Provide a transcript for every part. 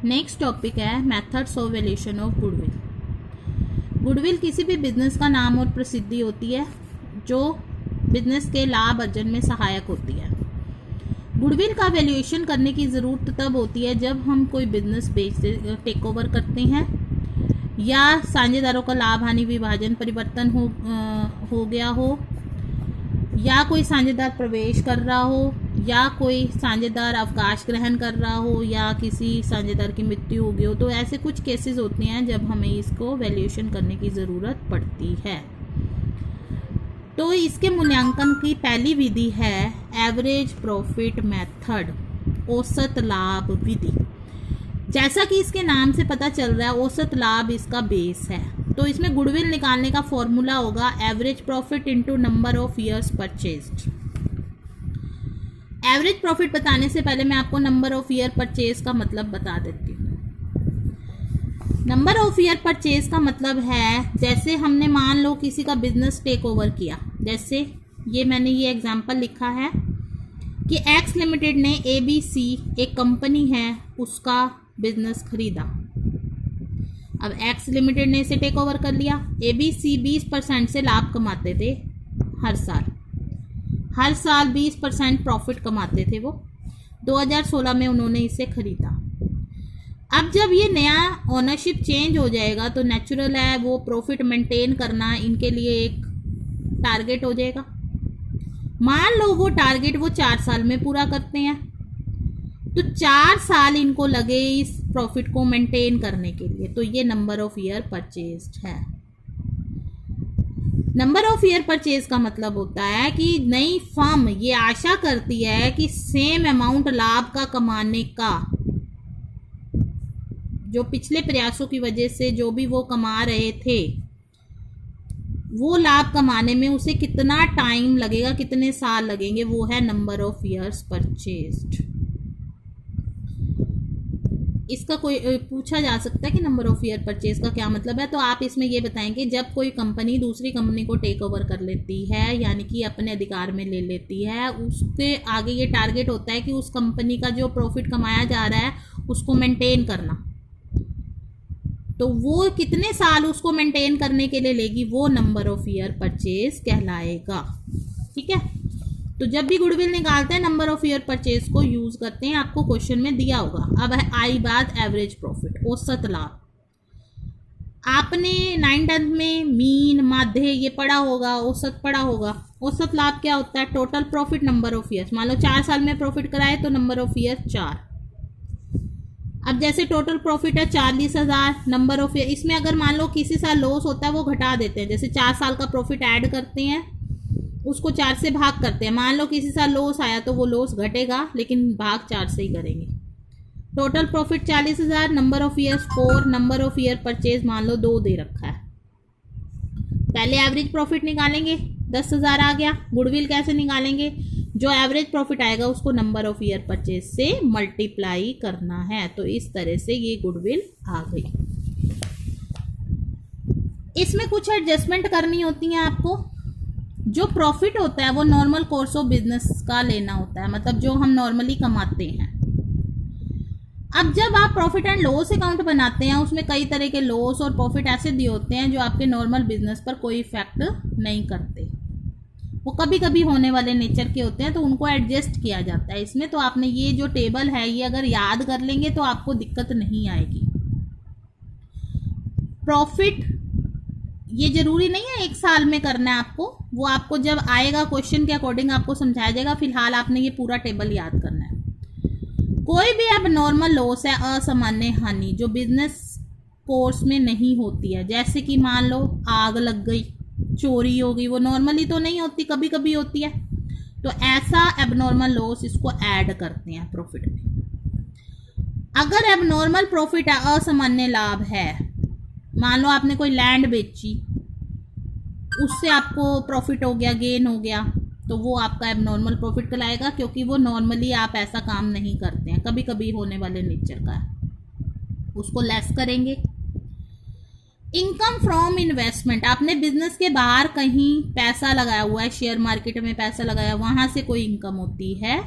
Next topic है methods of valuation of goodwill. Goodwill किसी भी बिजनेस का नाम और प्रसिद्धि होती है जो बिजनेस के लाभ अर्जन में सहायक होती है। गुडविल का वैल्यूएशन करने की ज़रूरत तब होती है जब हम कोई बिजनेस टेक ओवर करते हैं या साझेदारों का लाभ हानि विभाजन परिवर्तन हो गया हो, या कोई साझेदार प्रवेश कर रहा हो, या कोई साझेदार अवकाश ग्रहण कर रहा हो, या किसी साझेदार की मृत्यु हो गई हो। तो ऐसे कुछ केसेस होते हैं जब हमें इसको वैल्यूएशन करने की ज़रूरत पड़ती है। तो इसके मूल्यांकन की पहली विधि है एवरेज प्रॉफिट मेथड, औसत लाभ विधि। जैसा कि इसके नाम से पता चल रहा है औसत लाभ इसका बेस है। तो इसमें गुडविल निकालने का फॉर्मूला होगा average profit into number of years purchased. Average profit बताने से पहले मैं आपको नंबर ऑफ ईयर परचेज का मतलब बता देती हूँ। नंबर ऑफ ईयर परचेज का मतलब है, जैसे हमने मान लो किसी का बिजनेस टेक ओवर किया, जैसे मैंने ये एग्जांपल लिखा है कि एक्स लिमिटेड ने ABC एक कंपनी है उसका बिजनेस खरीदा। अब एक्स लिमिटेड ने इसे टेक ओवर कर लिया। ABC 20% से लाभ कमाते थे हर साल 20% प्रॉफिट कमाते थे वो। 2016 में उन्होंने इसे खरीदा। अब जब ये नया ओनरशिप चेंज हो जाएगा तो नेचुरल है वो प्रॉफिट मेंटेन करना इनके लिए एक टारगेट हो जाएगा। मान लो वो टारगेट वो 4 साल में पूरा करते हैं, तो 4 साल इनको लगे इस प्रॉफिट को मेंटेन करने के लिए। तो ये नंबर ऑफ ईयर परचेज्ड है। नंबर ऑफ ईयर परचेज का मतलब होता है कि नई फर्म ये आशा करती है कि सेम अमाउंट लाभ का कमाने का, जो पिछले प्रयासों की वजह से जो भी वो कमा रहे थे वो लाभ कमाने में उसे कितना टाइम लगेगा, कितने साल लगेंगे, वो है नंबर ऑफ ईयर्स परचेज्ड। इसका कोई पूछा जा सकता है कि नंबर ऑफ ईयर परचेज का क्या मतलब है। तो आप इसमें ये बताएंगे जब कोई कंपनी दूसरी कंपनी को टेक ओवर कर लेती है, यानी कि अपने अधिकार में ले लेती है, उसके आगे ये टारगेट होता है कि उस कंपनी का जो प्रॉफिट कमाया जा रहा है उसको मेंटेन करना। तो वो कितने साल उसको मेंटेन करने के लिए लेगी, वो नंबर ऑफ ईयर परचेज कहलाएगा। ठीक है, तो जब भी गुडविल निकालते हैं नंबर ऑफ ईयर परचेज को यूज करते हैं, आपको क्वेश्चन में दिया होगा। अब आई बात एवरेज प्रॉफिट, औसत लाभ। आपने 9th में मीन, माध्य ये पढ़ा होगा, औसत पढ़ा होगा। औसत लाभ क्या होता है? Total profit number of years. मान लो 4 साल में प्रॉफिट कराए तो नंबर ऑफ ईयर 4। अब जैसे टोटल प्रॉफिट है 40,000, नंबर ऑफ ईयर, इसमें अगर मान लो किसी साल लॉस होता है वो घटा देते हैं। जैसे 4 साल का प्रॉफिट ऐड करते हैं, उसको 4 से भाग करते हैं। मान लो किसी साल लॉस आया तो वो लॉस घटेगा, लेकिन भाग 4 से ही करेंगे। Total profit 40,000, number of years 4, number of year purchase मान लो 2 दे रखा है। पहले एवरेज प्रॉफिट निकालेंगे, 10,000 आ गया। गुडविल कैसे निकालेंगे? जो एवरेज प्रॉफिट आएगा उसको नंबर ऑफ ईयर परचेज से मल्टीप्लाई करना है। तो इस तरह से ये गुडविल आ गई। इसमें कुछ एडजस्टमेंट करनी होती है आपको। जो प्रॉफिट होता है वो नॉर्मल कोर्स ऑफ बिजनेस का लेना होता है, मतलब जो हम नॉर्मली कमाते हैं। अब जब आप प्रॉफिट एंड लॉस अकाउंट बनाते हैं उसमें कई तरह के लॉस और प्रॉफिट ऐसे दिए होते हैं जो आपके नॉर्मल बिजनेस पर कोई इफेक्ट नहीं करते। वो कभी कभी होने वाले नेचर के होते हैं, तो उनको एडजस्ट किया जाता है इसमें। तो आपने ये जो टेबल है ये अगर याद कर लेंगे तो आपको दिक्कत नहीं आएगी। प्रॉफिट ये जरूरी नहीं है 1 साल में करना है आपको, वो आपको जब आएगा क्वेश्चन के अकॉर्डिंग आपको समझाया जाएगा। फिलहाल आपने ये पूरा टेबल याद करना है। कोई भी अब नॉर्मल लॉस है, असामान्य हानि जो बिजनेस कोर्स में नहीं होती है, जैसे कि मान लो आग लग गई, चोरी हो गई, वो नॉर्मली तो नहीं होती, कभी कभी होती है। तो ऐसा एबनॉर्मल लॉस इसको ऐड करते हैं प्रॉफिट में। अगर एबनॉर्मल प्रॉफिट है, असामान्य लाभ है, मान लो आपने कोई लैंड बेची, उससे आपको प्रॉफिट हो गया, गेन हो गया, तो वो आपका एबनॉर्मल प्रॉफिट कहलाएगा, क्योंकि वो नॉर्मली आप ऐसा काम नहीं करते हैं, कभी कभी होने वाले नेचर का है, उसको लेस करेंगे। इनकम फ्रॉम इन्वेस्टमेंट, आपने बिजनेस के बाहर कहीं पैसा लगाया हुआ है, शेयर मार्केट में पैसा लगाया, वहाँ से कोई इनकम होती है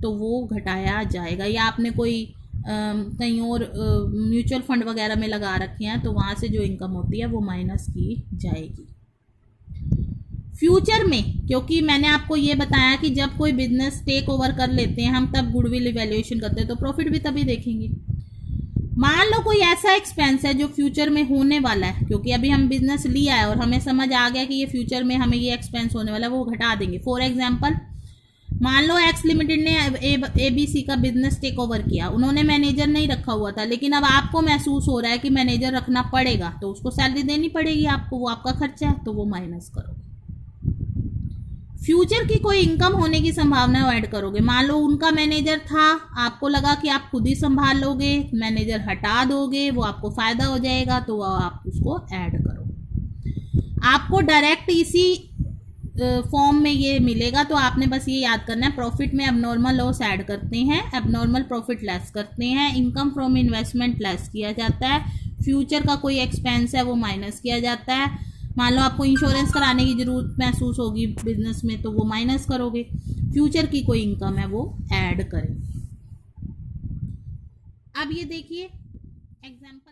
तो वो घटाया जाएगा। या आपने कोई कहीं और म्यूचुअल फंड वगैरह में लगा रखे हैं तो वहाँ से जो इनकम होती है वो माइनस की जाएगी। फ्यूचर में, क्योंकि मैंने आपको ये बताया कि जब कोई बिजनेस टेक ओवर कर लेते हैं हम तब गुडविल इवैल्यूएशन करते हैं, तो प्रॉफिट भी तभी देखेंगे। मान लो कोई ऐसा एक्सपेंस है जो फ्यूचर में होने वाला है, क्योंकि अभी हम बिजनेस लिया है और हमें समझ आ गया कि ये फ्यूचर में हमें ये एक्सपेंस होने वाला है, वो घटा देंगे। फॉर एग्जांपल, मान लो एक्स लिमिटेड ने ABC का बिजनेस टेक ओवर किया, उन्होंने मैनेजर नहीं रखा हुआ था, लेकिन अब आपको महसूस हो रहा है कि मैनेजर रखना पड़ेगा, तो उसको सैलरी देनी पड़ेगी आपको, वो आपका खर्चा है, तो वो माइनस करोगे। फ्यूचर की कोई इनकम होने की संभावना ऐड करोगे। मान लो उनका मैनेजर था, आपको लगा कि आप खुद ही संभाल लोगे, मैनेजर हटा दोगे, वो आपको फायदा हो जाएगा, तो आप उसको ऐड करोगे। आपको डायरेक्ट इसी फॉर्म में ये मिलेगा, तो आपने बस ये याद करना है, प्रॉफिट में एबनॉर्मल लॉस ऐड करते हैं, एबनॉर्मल प्रॉफिट लेस करते हैं, इनकम फ्रॉम इन्वेस्टमेंट लेस किया जाता है, फ्यूचर का कोई एक्सपेंस है वो माइनस किया जाता है। मान लो आपको इंश्योरेंस कराने की जरूरत महसूस होगी बिजनेस में, तो वो माइनस करोगे। फ्यूचर की कोई इनकम है वो ऐड करेंगे। अब ये देखिए एग्जाम्पल